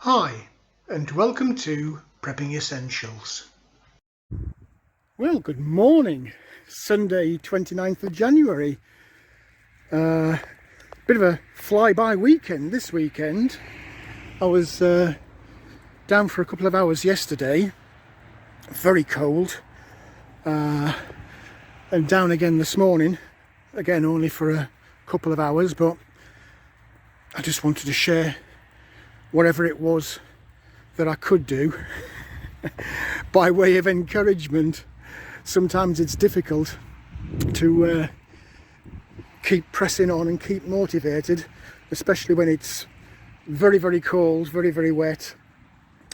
Hi, and welcome to Prepping Essentials. Well, good morning. Sunday 29th of January. Bit of a fly-by weekend this weekend. I was down for a couple of hours yesterday, very cold, and down again this morning, again only for a couple of hours, but I just wanted to share whatever it was that I could do by way of encouragement. Sometimes it's difficult to keep pressing on and keep motivated, especially when it's very, very cold, very, very wet,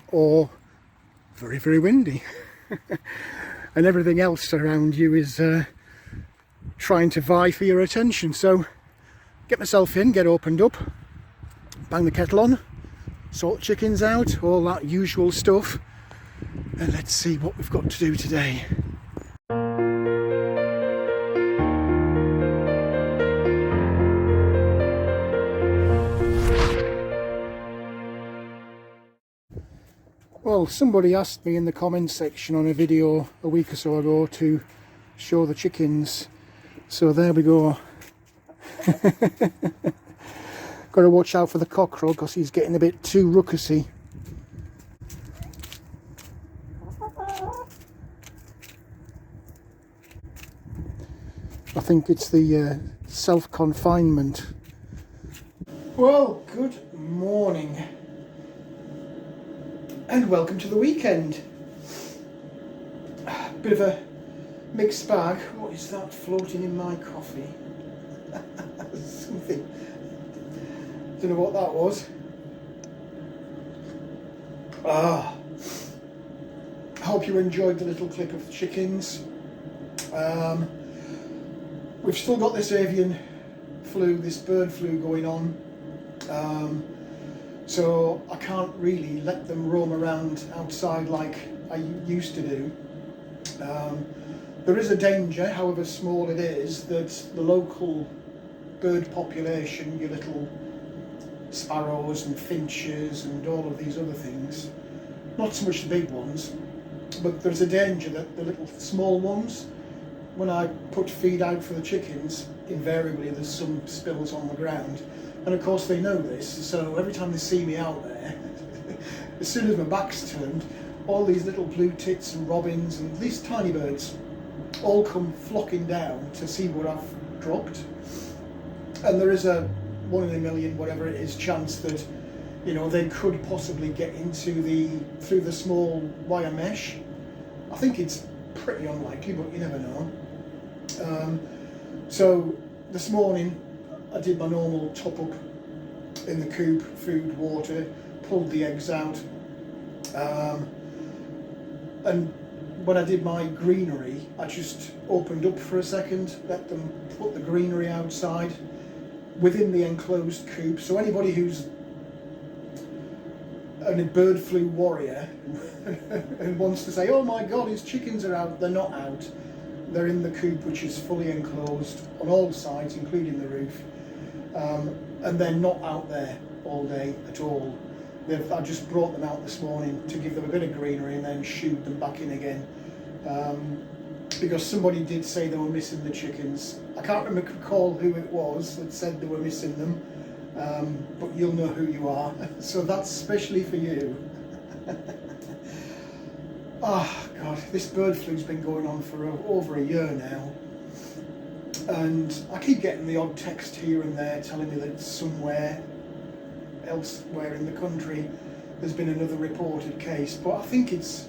or very, very windy. And everything else around you is trying to vie for your attention. So get myself in, get opened up, bang the kettle on, sort chickens out, all that usual stuff, and let's see what we've got to do today. Well, somebody asked me in the comments section on a video a week or so ago to show the chickens, so there we go. Got to watch out for the cockerel because he's getting a bit too ruckusy. I think it's the self-confinement. Well, good morning and welcome to the weekend. Bit of a mixed bag. What is that floating in my coffee? Something. Don't know what that was. I hope you enjoyed the little clip of the chickens. We've still got this avian flu, this bird flu going on. So I can't really let them roam around outside like I used to do. There is a danger, however small it is, that the local bird population, your little sparrows and finches and all of these other things, not so much the big ones, but there's a danger that the little small ones, when I put feed out for the chickens, invariably there's some spills on the ground. And of course they know this, so every time they see me out there, as soon as my back's turned, all these little blue tits and robins and these tiny birds all come flocking down to see what I've dropped. And there is a 1 in a million, whatever it is, chance that, you know, they could possibly get through the small wire mesh. I think it's pretty unlikely, but you never know. So this morning I did my normal top up in the coop, food, water, pulled the eggs out, and when I did my greenery, I just opened up for a second, let them put the greenery outside within the enclosed coop. So anybody who's a bird flu warrior and wants to say, oh my god, his chickens are out, they're not out. They're in the coop, which is fully enclosed on all sides, including the roof. And they're not out there all day at all. I just brought them out this morning to give them a bit of greenery and then shoot them back in again. Because somebody did say they were missing the chickens. I can't recall who it was that said they were missing them, but you'll know who you are. So that's especially for you. Oh God, this bird flu's been going on for over a year now. And I keep getting the odd text here and there telling me that somewhere elsewhere in the country there's been another reported case, but I think it's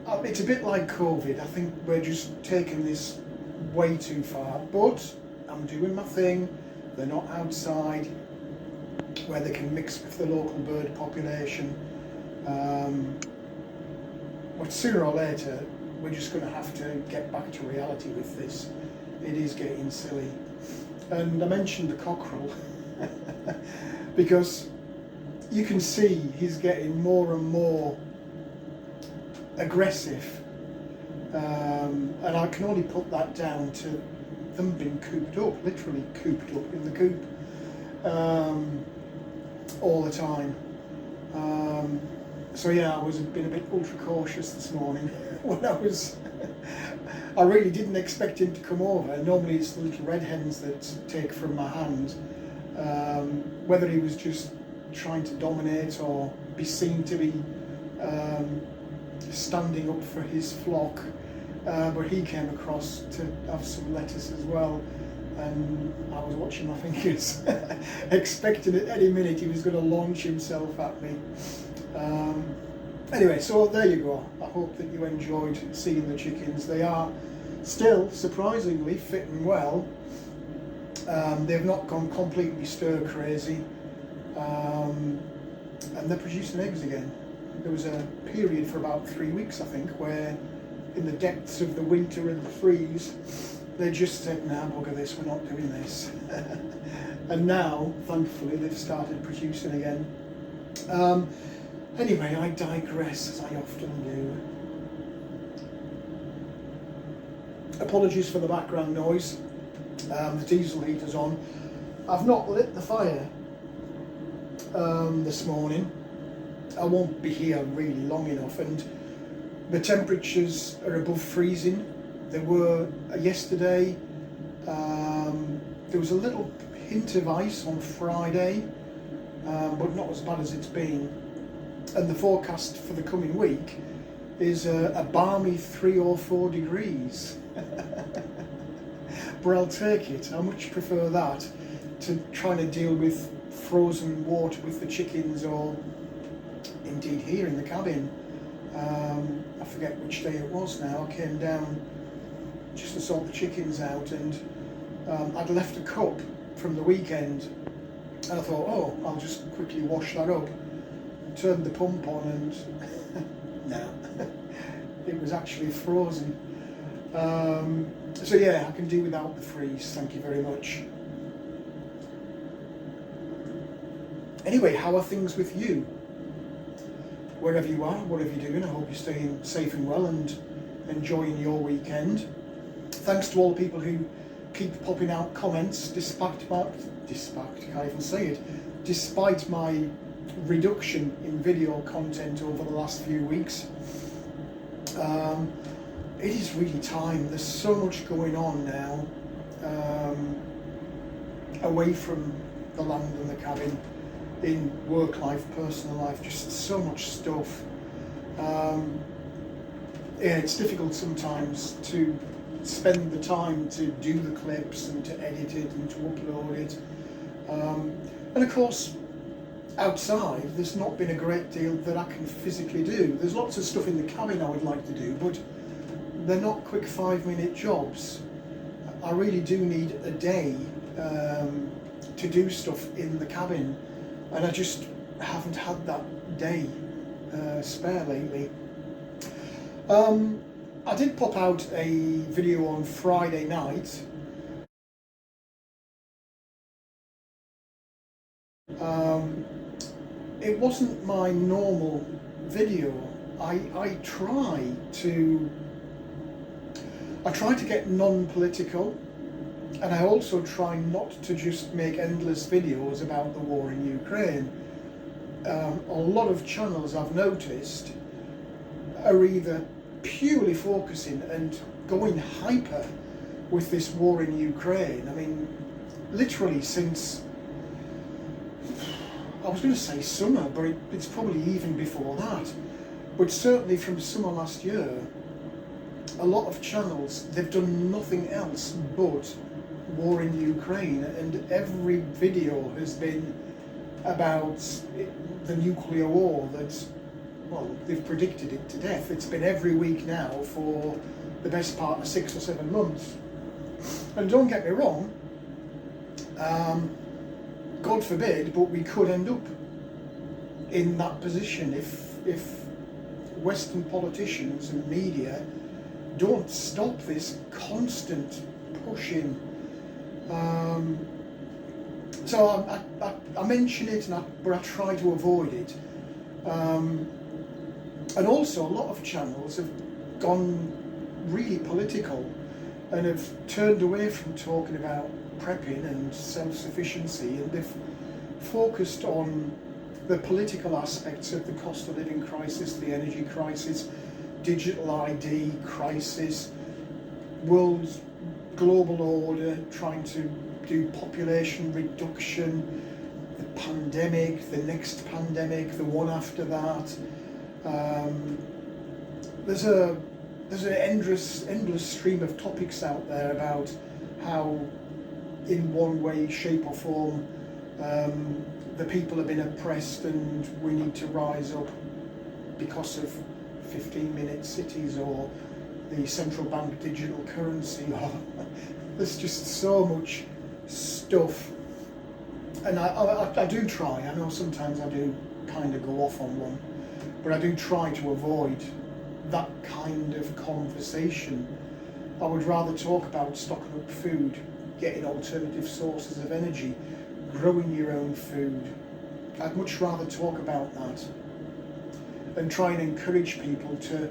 a bit like COVID. I think we're just taking this way too far, but I'm doing my thing. They're not outside where they can mix with the local bird population, but sooner or later we're just going to have to get back to reality with this. It is getting silly. And I mentioned the cockerel because you can see he's getting more and more aggressive, and I can only put that down to them being cooped up, literally cooped up in the coop all the time. So yeah, I was being a bit ultra cautious this morning when I really didn't expect him to come over. Normally it's the little red hens that take from my hand. Whether he was just trying to dominate or be seen to be standing up for his flock, but he came across to have some lettuce as well, and I was watching my fingers, expecting at any minute he was going to launch himself at me. Anyway, so there you go. I hope that you enjoyed seeing the chickens. They are still surprisingly fit and well. They've not gone completely stir crazy, and they're producing eggs again. There was a period for about 3 weeks, I think, where in the depths of the winter and the freeze, they just said, nah, bugger this, we're not doing this. And now, thankfully, they've started producing again. Anyway, I digress, as I often do. Apologies for the background noise. The diesel heater's on. I've not lit the fire this morning. I won't be here really long enough, and the temperatures are above freezing. They were yesterday. There was a little hint of ice on Friday, but not as bad as it's been. And the forecast for the coming week is a balmy 3 or 4 degrees. But I'll take it. I much prefer that to trying to deal with frozen water with the chickens, or indeed here in the cabin. I forget which day it was now. I came down just to sort the chickens out, and I'd left a cup from the weekend, and I thought, oh, I'll just quickly wash that up. Turned the pump on, and no, it was actually frozen. So yeah, I can do without the freeze, thank you very much. Anyway, how are things with you? Wherever you are, whatever you're doing, I hope you're staying safe and well and enjoying your weekend. Thanks to all the people who keep popping out comments despite my reduction in video content over the last few weeks. It is really time. There's so much going on now, away from the land and the cabin, in work life, personal life, just so much stuff. Yeah, it's difficult sometimes to spend the time to do the clips and to edit it and to upload it. And of course, outside, there's not been a great deal that I can physically do. There's lots of stuff in the cabin I would like to do, but they're not quick 5-minute jobs. I really do need a day to do stuff in the cabin, and I just haven't had that day spare lately. I did pop out a video on Friday night. It wasn't my normal video. I try to get non-political, and I also try not to just make endless videos about the war in Ukraine. A lot of channels I've noticed are either purely focusing and going hyper with this war in Ukraine. I mean, literally since, I was going to say summer, but it's probably even before that. But certainly from summer last year, a lot of channels, they've done nothing else but war in Ukraine, and every video has been about the nuclear war that, well, they've predicted it to death. It's been every week now for the best part of 6 or 7 months. And don't get me wrong, God forbid, but we could end up in that position if Western politicians and media don't stop this constant pushing. So I mention it, but I try to avoid it. And also, a lot of channels have gone really political and have turned away from talking about prepping and self-sufficiency, and they've focused on the political aspects of the cost of living crisis, the energy crisis, digital ID crisis, world global order trying to do population reduction, the pandemic, the next pandemic, the one after that. There's an endless stream of topics out there about how, in one way, shape or form, the people have been oppressed and we need to rise up because of 15-minute cities or the central bank digital currency. There's just so much stuff, and I do try. I know sometimes I do kind of go off on one, but I do try to avoid that kind of conversation. I would rather talk about stocking up food, getting alternative sources of energy, growing your own food. I'd much rather talk about that and try and encourage people to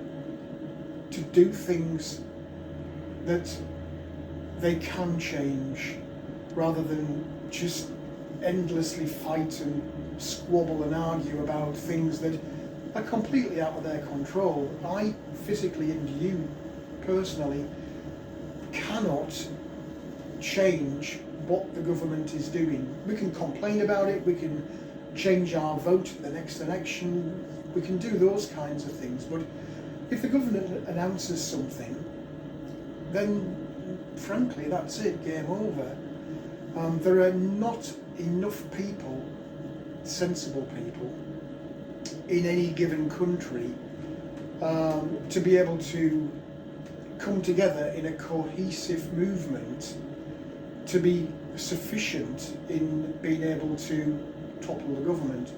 do things that they can change, rather than just endlessly fight and squabble and argue about things that are completely out of their control. I physically, and you personally, cannot change what the government is doing. We can complain about it, we can change our vote at the next election, we can do those kinds of things, but if the government announces something, then frankly that's it, game over. There are not enough people, sensible people, in any given country to be able to come together in a cohesive movement to be sufficient in being able to topple the government.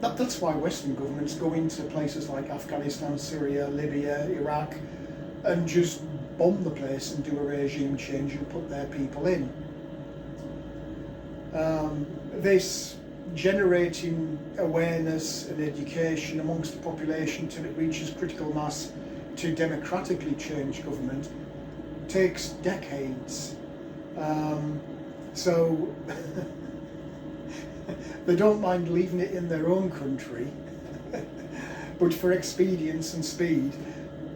That's why Western governments go into places like Afghanistan, Syria, Libya, Iraq, and just bomb the place and do a regime change and put their people in. This generating awareness and education amongst the population till it reaches critical mass to democratically change government takes decades. So they don't mind leaving it in their own country, but for expedience and speed,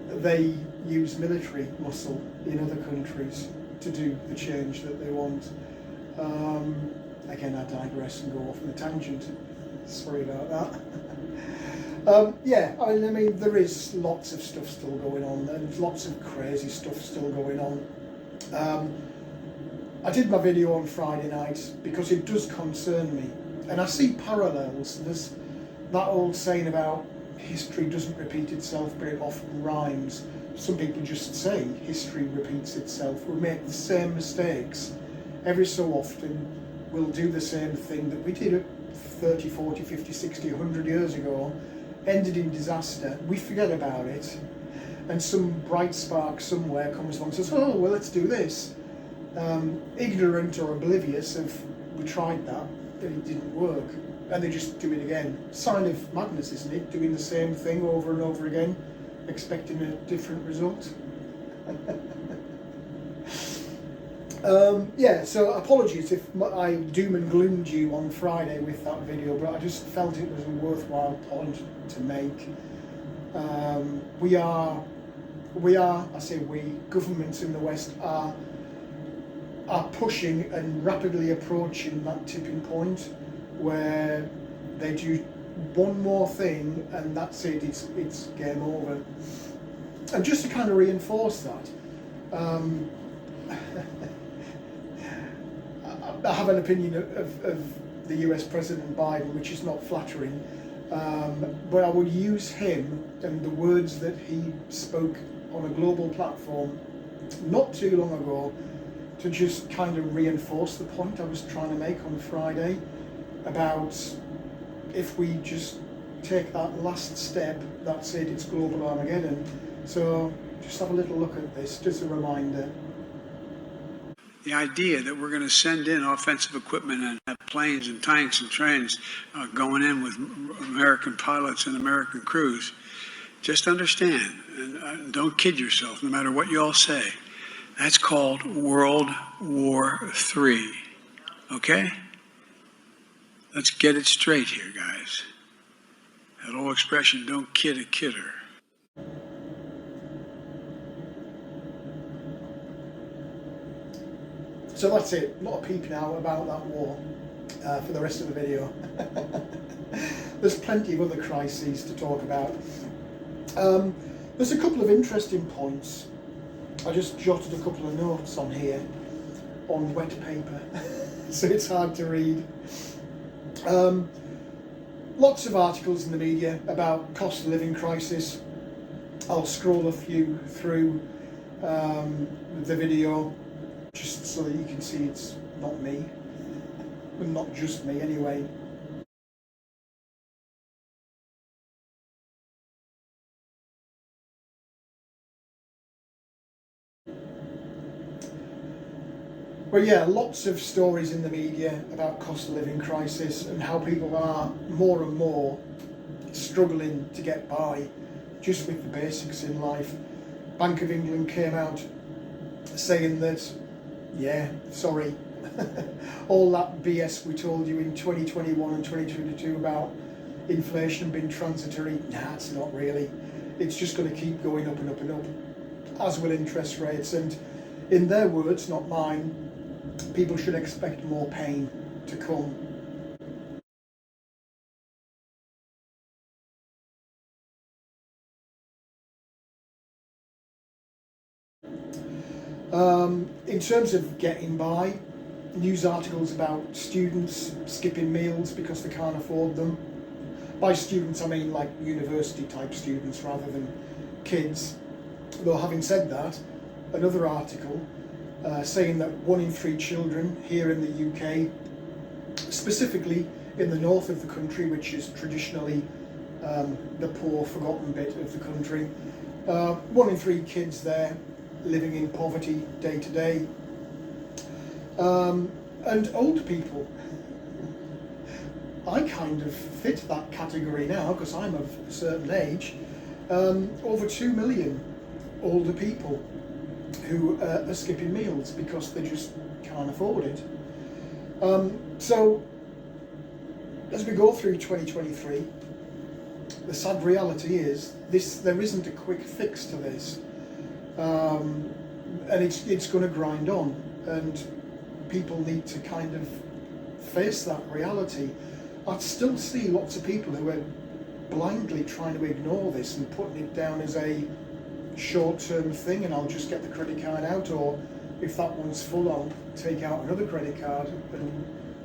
they use military muscle in other countries to do the change that they want. Again, I digress and go off on a tangent. Sorry about that. Yeah, I mean, there is lots of stuff still going on, and lots of crazy stuff still going on. I did my video on Friday night because it does concern me, and I see parallels. There's that old saying about history doesn't repeat itself, but it often rhymes. Some people just say history repeats itself. We make the same mistakes every so often. We'll do the same thing that we did 30, 40, 50, 60, 100 years ago, ended in disaster. We forget about it, and some bright spark somewhere comes along and says, oh, well, let's do this. Ignorant or oblivious of, we tried that, but it didn't work, and they just do it again. Sign of madness, isn't it? Doing the same thing over and over again, expecting a different result. Yeah, so apologies if I doom and gloomed you on Friday with that video, but I just felt it was a worthwhile point to make. We are, I say we, governments in the West are pushing and rapidly approaching that tipping point where they do one more thing and that's it, it's game over. And just to kind of reinforce that, I have an opinion of the US President Biden, which is not flattering, but I would use him and the words that he spoke on a global platform not too long ago to just kind of reinforce the point I was trying to make on Friday about if we just take that last step, that's it, it's global Armageddon. So just have a little look at this, just a reminder. The idea that we're going to send in offensive equipment and have planes and tanks and trains going in with American pilots and American crews, just understand, and don't kid yourself, no matter what you all say, that's called World War III, okay? Let's get it straight here, guys. That old expression, don't kid a kidder. So that's it. A lot of peeping out about that war for the rest of the video. There's plenty of other crises to talk about. There's a couple of interesting points. I just jotted a couple of notes on here on wet paper, so it's hard to read. Lots of articles in the media about cost of living crisis. I'll scroll a few through the video just so that you can see it's not me, and not just me anyway. But yeah, lots of stories in the media about cost of living crisis and how people are more and more struggling to get by just with the basics in life. Bank of England came out saying that, yeah, sorry, all that BS we told you in 2021 and 2022 about inflation being transitory, nah, it's not really. It's just going to keep going up and up and up, as will interest rates. And in their words, not mine, people should expect more pain to come. In terms of getting by, news articles about students skipping meals because they can't afford them. By students, I mean like university type students rather than kids. Though having said that, another article saying that 1 in 3 children here in the UK, specifically in the north of the country, which is traditionally the poor, forgotten bit of the country, 1 in 3 kids there living in poverty day to day. And old people. I kind of fit that category now because I'm of a certain age. Over 2 million older people who are skipping meals because they just can't afford it. So as we go through 2023, the sad reality is there isn't a quick fix to this, and it's going to grind on, and people need to kind of face that reality. I still see lots of people who are blindly trying to ignore this and putting it down as a short-term thing, and I'll just get the credit card out, or if that one's full, I'll take out another credit card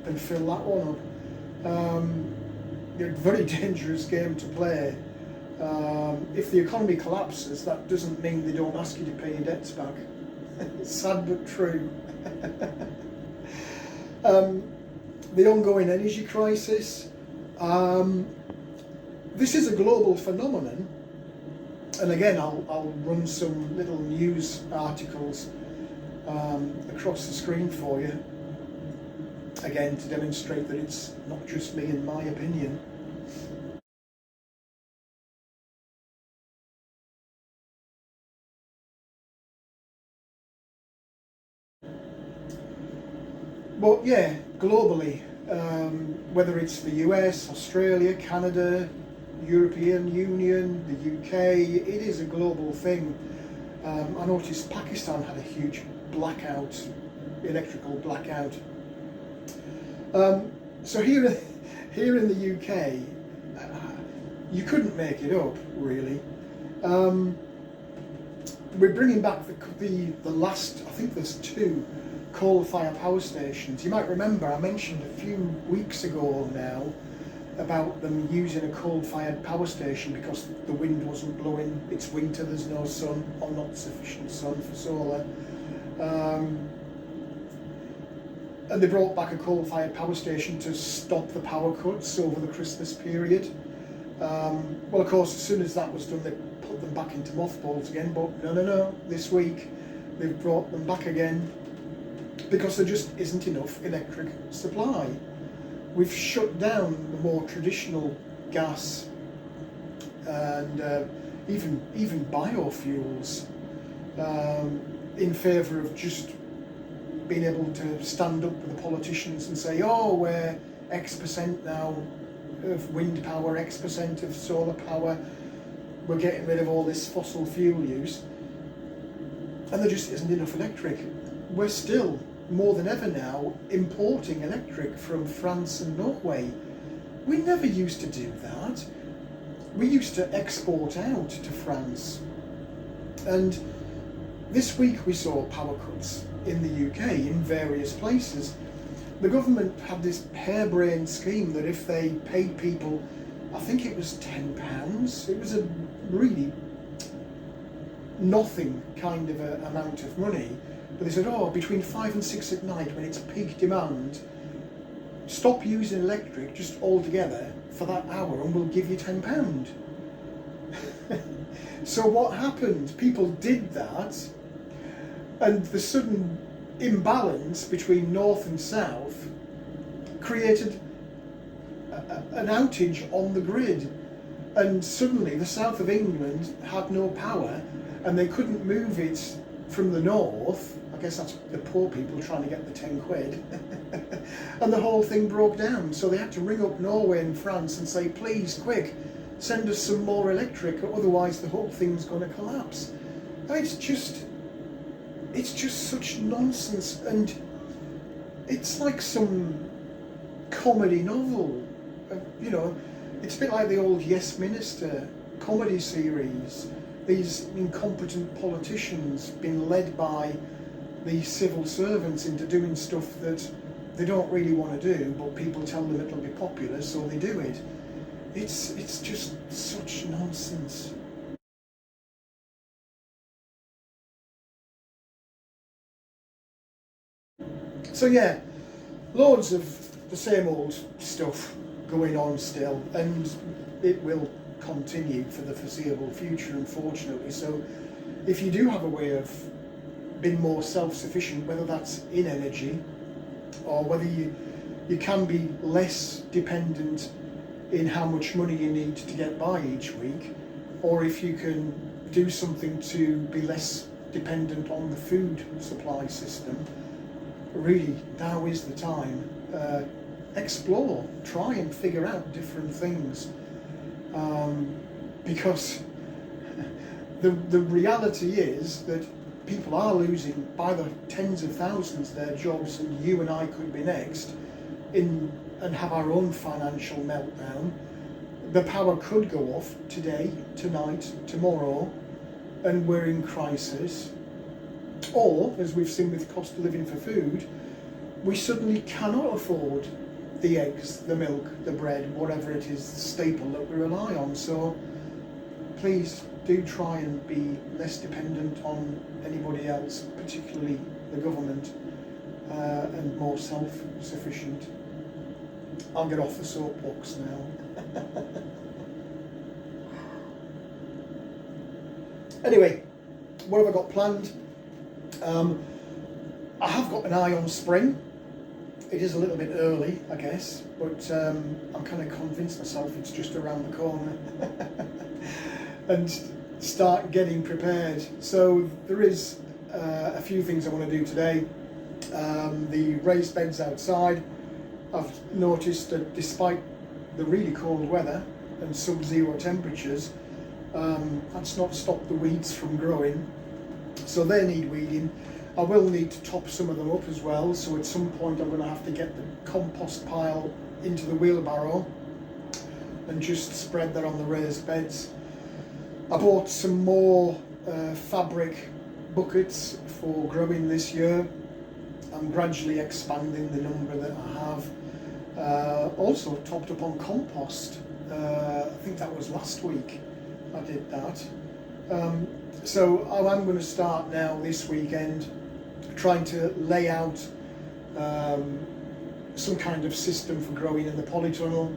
and fill that one up. A very dangerous game to play. If the economy collapses, that doesn't mean they don't ask you to pay your debts back. Sad but true. The ongoing energy crisis. This is a global phenomenon, and again I'll run some little news articles across the screen for you, again to demonstrate that it's not just me and my opinion. But yeah, globally, whether it's the US, Australia, Canada, European Union, the UK, it is a global thing. I noticed Pakistan had a huge blackout, electrical blackout. So here in the UK, you couldn't make it up, really. We're bringing back the last, I think there's 2 coal-fired power stations. You might remember I mentioned a few weeks ago now about them using a coal-fired power station because the wind wasn't blowing. It's winter, there's no sun, or not sufficient sun for solar. And they brought back a coal-fired power station to stop the power cuts over the Christmas period. Well, of course, as soon as that was done, they put them back into mothballs again, but no, this week they've brought them back again because there just isn't enough electric supply. We've shut down the more traditional gas and even biofuels in favour of just being able to stand up with the politicians and say, oh, we're X% now of wind power, X% of solar power. We're getting rid of all this fossil fuel use, and there just isn't enough electric. We're still, more than ever now, importing electric from France and Norway. We never used to do that. We used to export out to France. And this week we saw power cuts in the UK in various places. The government had this harebrained scheme that if they paid people, I think it was £10, it was a really nothing kind of a amount of money, but they said, oh, between 5 and 6 at night when it's peak demand, stop using electric just altogether for that hour and we'll give you £10. So what happened? People did that, and the sudden imbalance between north and south created an outage on the grid, and suddenly the south of England had no power and they couldn't move it from the north. I guess that's the poor people trying to get the 10 quid. And the whole thing broke down, so they had to ring up Norway and France and say, please, quick, send us some more electric, otherwise the whole thing's going to collapse. And it's just such nonsense, and it's like some comedy novel. You know, it's a bit like the old Yes Minister comedy series. These incompetent politicians being led by these civil servants into doing stuff that they don't really want to do, but people tell them it'll be popular, so they do it. It's just such nonsense. So yeah, loads of the same old stuff going on still, and it will continue for the foreseeable future, unfortunately. So if you do have a way of being more self-sufficient, whether that's in energy or whether you can be less dependent in how much money you need to get by each week, or if you can do something to be less dependent on the food supply system, really now is the time. Explore, try and figure out different things, because the reality is that people are losing by the tens of thousands their jobs, and you and I could be next and have our own financial meltdown. The power could go off today, tonight, tomorrow, and we're in crisis. Or, as we've seen with cost of living for food, we suddenly cannot afford the eggs, the milk, the bread, whatever it is, the staple that we rely on. So please do try and be less dependent on anybody else, particularly the government, and more self-sufficient. I'll get off the soapbox now. Anyway, what have I got planned? I have got an eye on spring. It is a little bit early, I guess, but I'm kind of convinced myself it's just around the corner. And start getting prepared. So there is a few things I want to do today. The raised beds outside, I've noticed that despite the really cold weather and sub-zero temperatures, that's not stopped the weeds from growing, so they need weeding. I will need to top some of them up as well, so at some point I'm going to have to get the compost pile into the wheelbarrow and just spread that on the raised beds. I bought some more fabric buckets for growing this year. I'm gradually expanding the number that I have. Also topped up on compost. I think that was last week I did that. So I'm going to start now this weekend trying to lay out some kind of system for growing in the polytunnel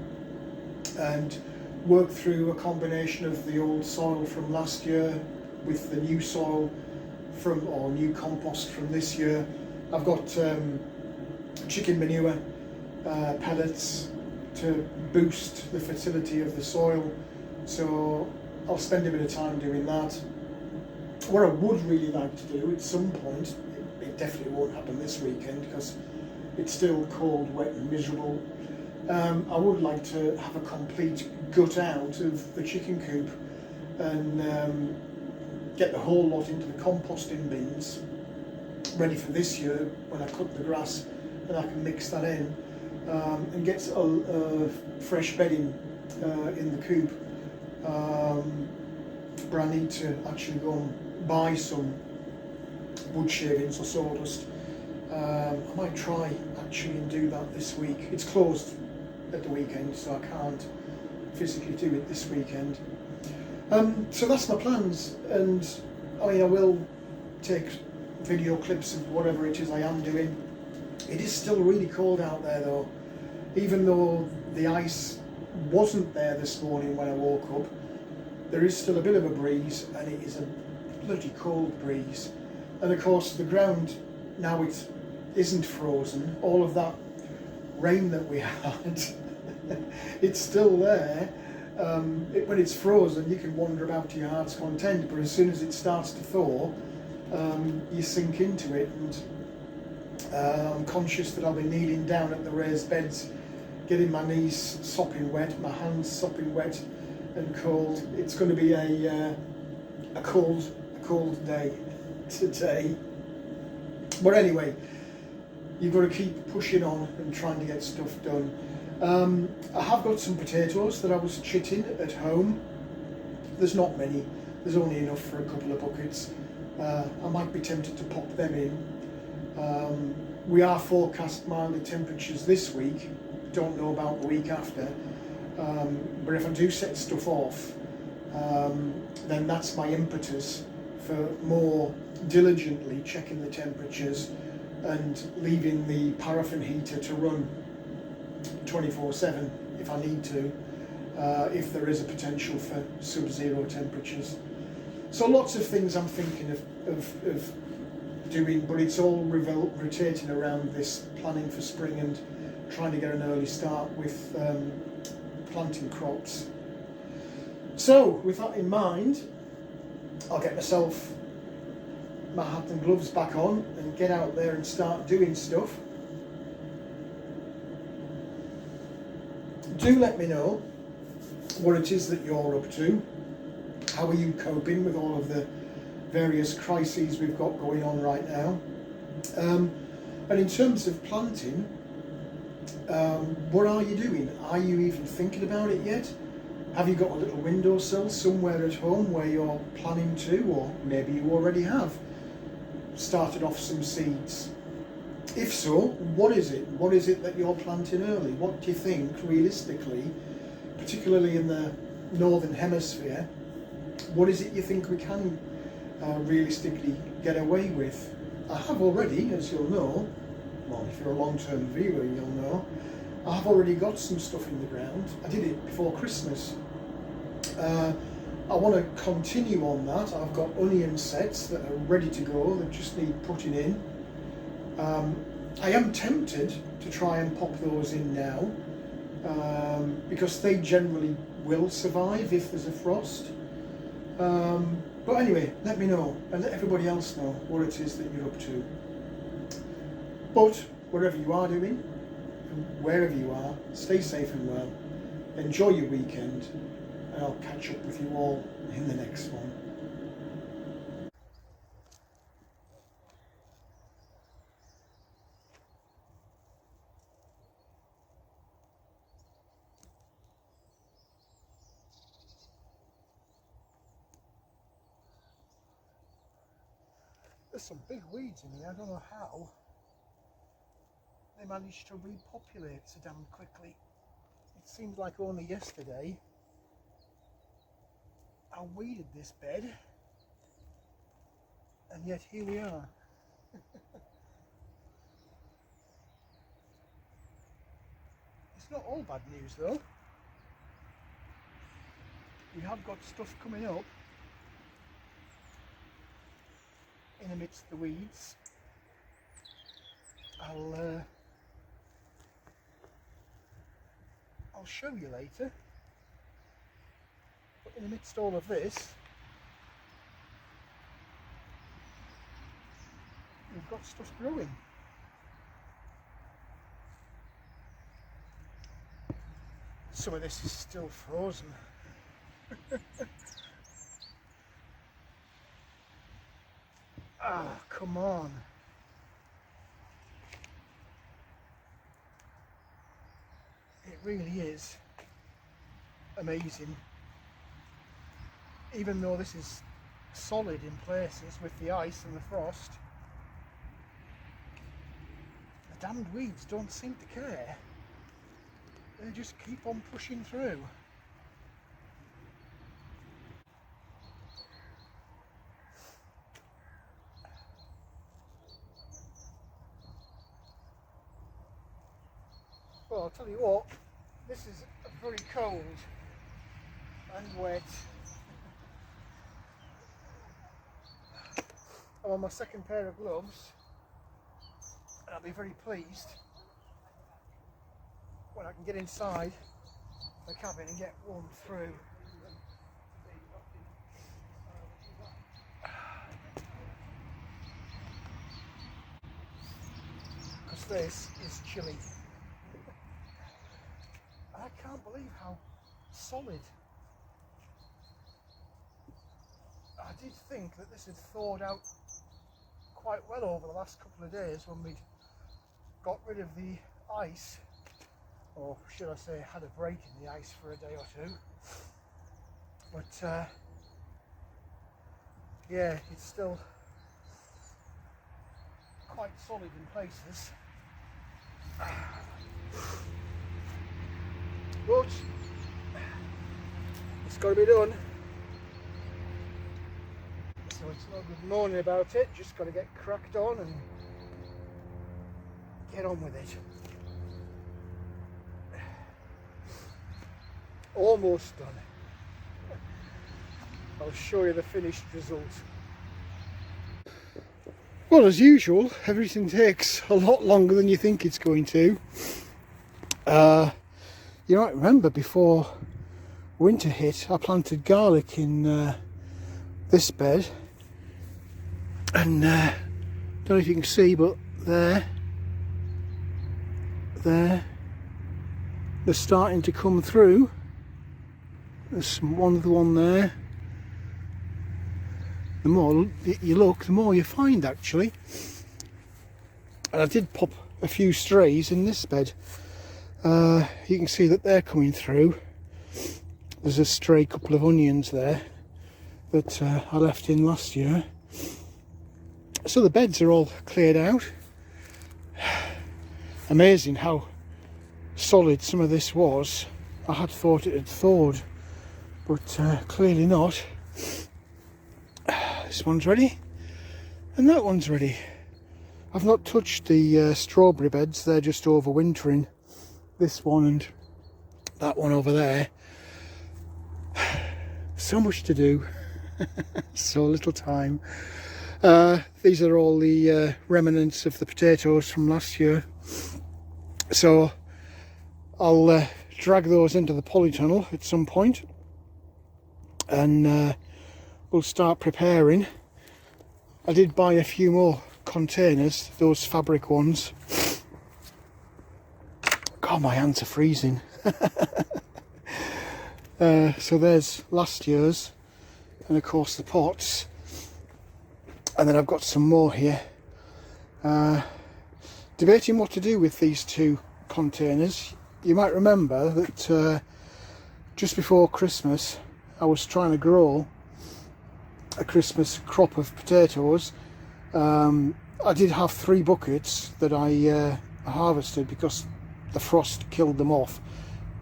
and work through a combination of the old soil from last year with the new soil or new compost from this year. I've got chicken manure pellets to boost the fertility of the soil, so I'll spend a bit of time doing that. What I would really like to do at some point, it definitely won't happen this weekend because it's still cold, wet and miserable, I would like to have a complete gut out of the chicken coop and get the whole lot into the composting bins ready for this year when I cut the grass, and I can mix that in and get a fresh bedding in the coop. But I need to actually go and buy some wood shavings or sawdust. I might try actually and do that this week. It's closed at the weekend, so I can't physically do it this weekend. So that's my plans, and I mean, I will take video clips of whatever it is I am doing. It is still really cold out there though, even though the ice wasn't there this morning when I woke up. There is still a bit of a breeze, and it is a bloody cold breeze. And of course the ground, now it isn't frozen, all of that rain that we had, it's still there. When it's frozen you can wander about to your heart's content, but as soon as it starts to thaw, you sink into it, and I'm conscious that I'll be kneeling down at the raised beds, getting my knees sopping wet, my hands sopping wet and cold. It's going to be a cold day today. But anyway, you've got to keep pushing on and trying to get stuff done. I have got some potatoes that I was chitting at home. There's not many, there's only enough for a couple of buckets. I might be tempted to pop them in. We are forecast milder temperatures this week, don't know about the week after, but if I do set stuff off, then that's my impetus for more diligently checking the temperatures and leaving the paraffin heater to run 24/7 if I need to, if there is a potential for sub-zero temperatures. So lots of things I'm thinking of doing, but it's all rotating around this planning for spring and trying to get an early start with planting crops. So with that in mind, I'll get myself my hat and gloves back on and get out there and start doing stuff. Do let me know what it is that you're up to. How are you coping with all of the various crises we've got going on right now? And in terms of planting, what are you doing? Are you even thinking about it yet? Have you got a little windowsill somewhere at home where you're planning to, or maybe you already have started off some seeds? If so, what is it? What is it that you're planting early? What do you think, realistically, particularly in the northern hemisphere, what is it you think we can realistically get away with? I have already, as you'll know, well, if you're a long-term viewer, you'll know, I have already got some stuff in the ground. I did it before Christmas. I want to continue on that. I've got onion sets that are ready to go, that just need putting in. I am tempted to try and pop those in now, because they generally will survive if there's a frost. But anyway, let me know, and let everybody else know what it is that you're up to. But whatever you are doing, and wherever you are, stay safe and well. Enjoy your weekend, and I'll catch up with you all in the next one. There's some big weeds in here. I don't know how they managed to repopulate so damn quickly. It seems like only yesterday I weeded this bed, and yet here we are. It's not all bad news though. We have got stuff coming up in amidst the weeds. I'll show you later. But in amidst all of this, we've got stuff growing. Some of this is still frozen. Ah, come on. It really is amazing. Even though this is solid in places with the ice and the frost, the damned weeds don't seem to care. They just keep on pushing through. Well, I'll tell you what, this is very cold and wet. I'm on my second pair of gloves, and I'll be very pleased when I can get inside the cabin and get warmed through. Because this is chilly. I can't believe how solid. I did think that this had thawed out quite well over the last couple of days when we'd got rid of the ice, or should I say had a break in the ice for a day or two. But yeah, it's still quite solid in places. But it's got to be done. So it's no good moaning about it, just got to get cracked on and get on with it. Almost done. I'll show you the finished result. Well, as usual, everything takes a lot longer than you think it's going to. You might remember before winter hit, I planted garlic in this bed, and don't know if you can see, but they're starting to come through. There's one other one there. The more you look, the more you find, actually. And I did pop a few strays in this bed. You can see that they're coming through. There's a stray couple of onions there that I left in last year. So the beds are all cleared out. Amazing how solid some of this was. I had thought it had thawed, but clearly not. This one's ready, and that one's ready. I've not touched the strawberry beds, they're just overwintering. This one and that one over there. So much to do, so little time. These are all the remnants of the potatoes from last year. So I'll drag those into the polytunnel at some point, and we'll start preparing. I did buy a few more containers, those fabric ones. God, my hands are freezing. So there's last year's, and of course the pots, and then I've got some more here. Debating what to do with these two containers. You might remember that just before Christmas I was trying to grow a Christmas crop of potatoes. I did have 3 buckets that I harvested because the frost killed them off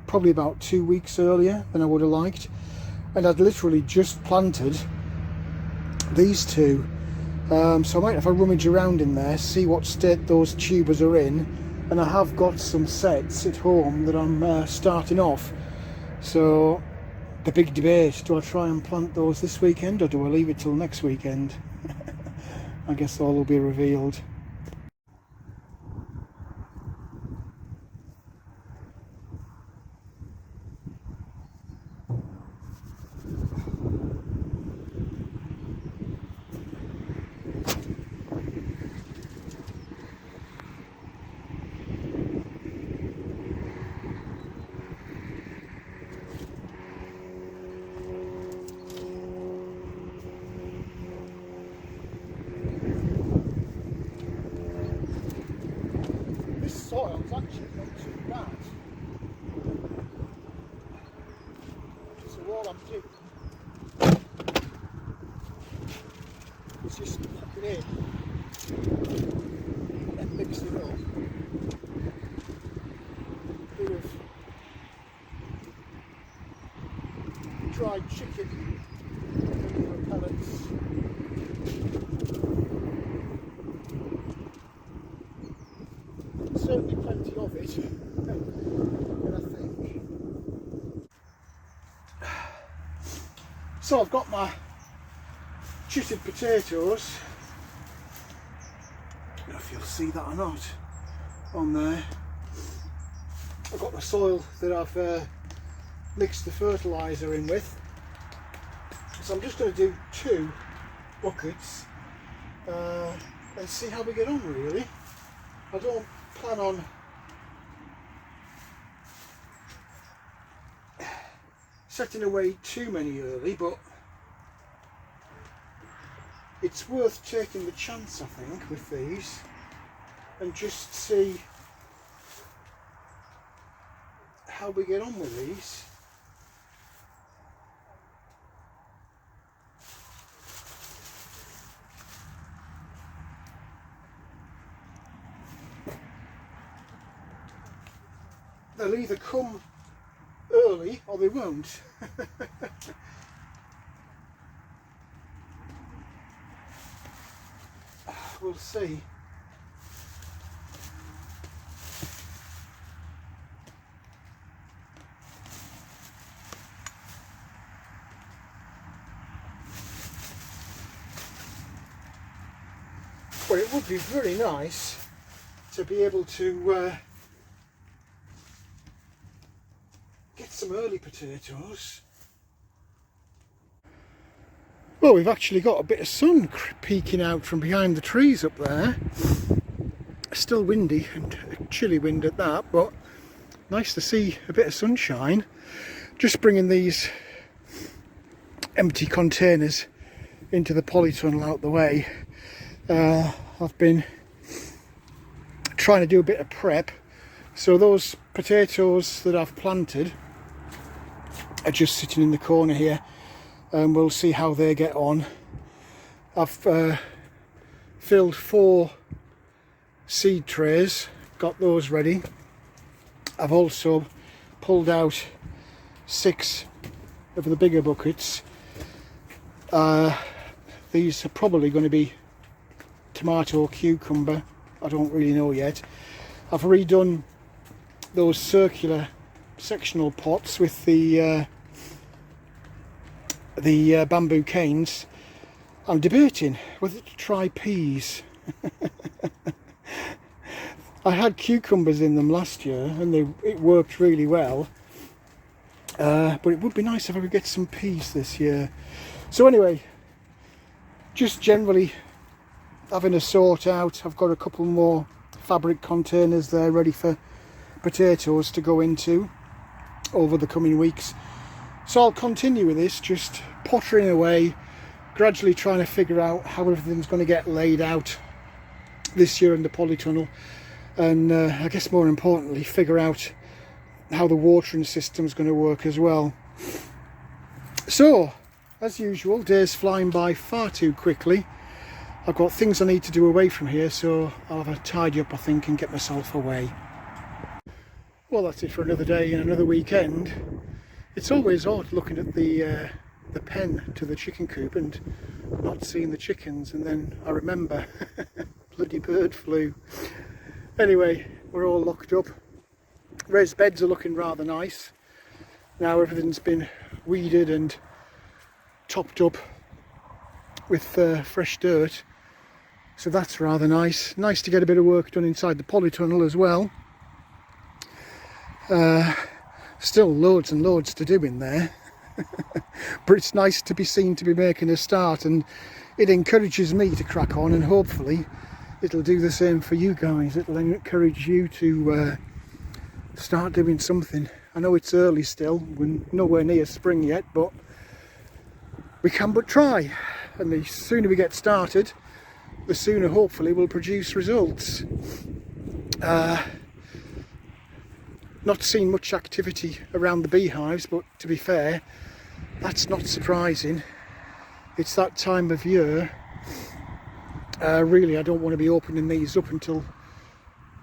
probably about 2 weeks earlier than I would have liked, and I'd literally just planted these two. So I might have a rummage around in there, see what state those tubers are in, and I have got some sets at home that I'm starting off. So the big debate, do I try and plant those this weekend or do I leave it till next weekend? I guess all will be revealed. all I'm doing is just pop it in and mix it up. A bit of dried chicken and pellets. Certainly plenty of it, and I think. So I've got my chitted potatoes. I don't know if you'll see that or not on there. I've got the soil that I've mixed the fertiliser in with. So I'm just going to do 2 buckets and see how we get on really. I don't plan on setting away too many early, but it's worth taking the chance, I think, with these and just see how we get on with these. They'll either come early or they won't. We'll see. Well, it would be very nice to be able to get some early potatoes. Well, we've actually got a bit of sun peeking out from behind the trees up there. Still windy and a chilly wind at that, but nice to see a bit of sunshine. Just bringing these empty containers into the polytunnel out the way. I've been trying to do a bit of prep, so those potatoes that I've planted are just sitting in the corner here, and we'll see how they get on. I've filled 4 seed trays, got those ready. I've also pulled out 6 of the bigger buckets. These are probably going to be tomato or cucumber, I don't really know yet. I've redone those circular sectional pots with the bamboo canes. I'm debating whether to try peas. I had cucumbers in them last year and it worked really well, but it would be nice if I could get some peas this year. So anyway, just generally having a sort out. I've got a couple more fabric containers there ready for potatoes to go into over the coming weeks. So I'll continue with this, just pottering away, gradually trying to figure out how everything's going to get laid out this year in the polytunnel, and I guess more importantly figure out how the watering system's going to work as well. So as usual, days flying by far too quickly. I've got things I need to do away from here, so I'll have a tidy up, I think, and get myself away. Well, that's it for another day and another weekend. It's always odd looking at the pen to the chicken coop and not seeing the chickens, and then I remember bloody bird flu. Anyway, we're all locked up. Raised beds are looking rather nice. Now everything's been weeded and topped up with fresh dirt, so that's rather nice. Nice to get a bit of work done inside the polytunnel as well. Still loads and loads to do in there. But it's nice to be seen to be making a start, and it encourages me to crack on, and hopefully it'll do the same for you guys. It'll encourage you to start doing something. I know it's early still, we're nowhere near spring yet, but we can but try, and the sooner we get started, the sooner hopefully we'll produce results. Not seen much activity around the beehives, but to be fair, That's not surprising. It's that time of year. Really, I don't want to be opening these up until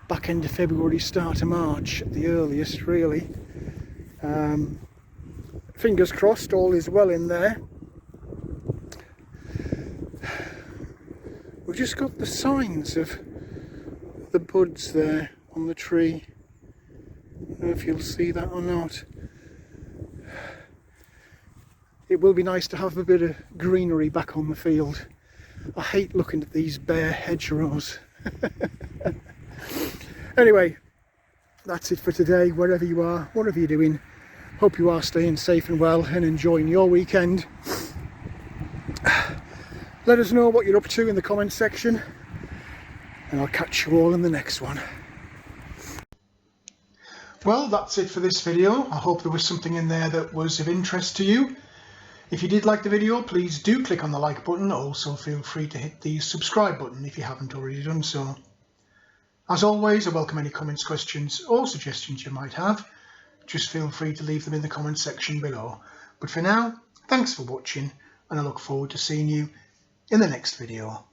back end of February, start of March at the earliest, really. Fingers crossed all is well in there. We've just got the signs of the buds there on the tree. I don't know if you'll see that or not. It will be nice to have a bit of greenery back on the field. I hate looking at these bare hedgerows. Anyway, that's it for today. Wherever you are, whatever you're doing, hope you are staying safe and well and enjoying your weekend. Let us know what you're up to in the comments section, and I'll catch you all in the next one. Well, that's it for this video. I hope there was something in there that was of interest to you. If you did like the video, please do click on the like button. Also feel free to hit the subscribe button if you haven't already done so. As always, I welcome any comments, questions or suggestions you might have. Just feel free to leave them in the comments section below. But for now, thanks for watching, and I look forward to seeing you in the next video.